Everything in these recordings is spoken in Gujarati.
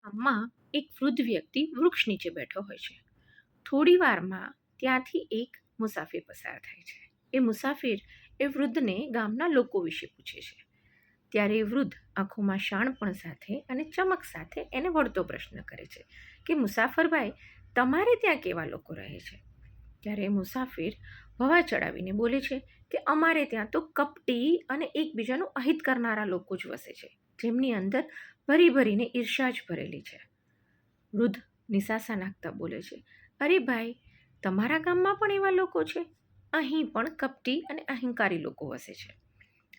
ગામમાં એક વૃદ્ધ વ્યક્તિ વૃક્ષ નીચે બેઠો હોય છે. થોડી વારમાં ત્યાંથી એક મુસાફિર પસાર થાય છે. એ મુસાફિર એ વૃદ્ધને ગામના લોકો વિશે પૂછે છે. ત્યારે એ વૃદ્ધ આંખોમાં શાણપણ સાથે અને ચમક સાથે એને વળતો પ્રશ્ન કરે છે કે મુસાફરભાઈ, તમારે ત્યાં કેવા લોકો રહે છે? ત્યારે એ મુસાફિર હવા ચડાવીને બોલે છે કે અમારે ત્યાં તો કપટી અને એકબીજાનું અહિત કરનારા લોકો જ વસે છે, જેમની અંદર ભરી ભરીને ઈર્ષા જ ભરેલી છે. વૃદ્ધ નિસાસા નાખતા બોલે છે, અરે ભાઈ, તમારા ગામમાં પણ એવા લોકો છે? અહીં પણ કપટી અને અહંકારી લોકો વસે છે.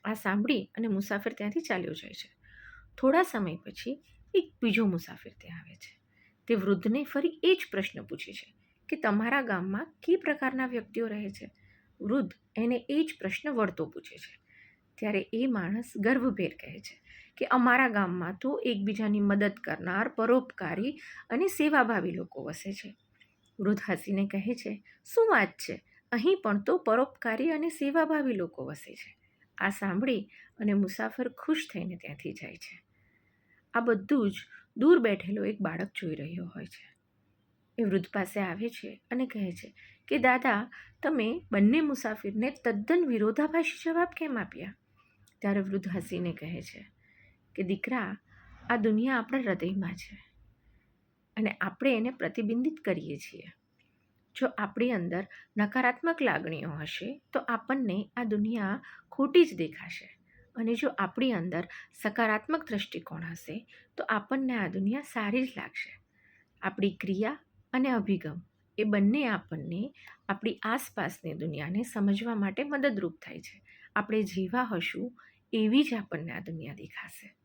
આ સાંભળી અને મુસાફિર ત્યાંથી ચાલ્યો જાય છે. થોડા સમય પછી એક બીજો મુસાફિર ત્યાં આવે છે. તે વૃદ્ધને ફરી એ જ પ્રશ્ન પૂછે છે કે તમારા ગામમાં કઈ પ્રકારના વ્યક્તિઓ રહે છે? વૃદ્ધ એને એ જ પ્રશ્ન વળતો પૂછે છે. ત્યારે એ માણસ ગર્વભેર કહે છે કે અમારા ગામમાં તો એકબીજાની મદદ કરનાર, પરોપકારી અને સેવાભાવી લોકો વસે છે. વૃદ્ધ હસીને કહે છે, શું વાત છે, અહીં પણ તો પરોપકારી અને સેવાભાવી લોકો વસે છે. આ સાંભળી અને મુસાફર ખુશ થઈને ત્યાંથી જાય છે. આ બધું જ દૂર બેઠેલો એક બાળક જોઈ રહ્યો હોય છે. એ વૃદ્ધ પાસે આવે છે અને કહે છે કે દાદા, તમે બંને મુસાફિરને તદ્દન વિરોધાભાસી જવાબ કેમ આપ્યા? ત્યારે વૃદ્ધ હસીને કહે છે કે દીકરા, આ દુનિયા આપણા હૃદયમાં છે અને આપણે એને પ્રતિબિંબિત કરીએ છીએ. જો આપણી અંદર નકારાત્મક લાગણીઓ હશે તો આપણને આ દુનિયા ખોટી જ દેખાશે, અને જો આપણી અંદર સકારાત્મક દૃષ્ટિકોણ હશે તો આપણને આ દુનિયા સારી જ લાગશે. આપણી ક્રિયા અને અભિગમ એ બંને આપણને આપણી આસપાસની દુનિયાને સમજવા માટે મદદરૂપ થાય છે. આપણે જેવા હશું એવી જ આપણને આ દુનિયા દેખાશે.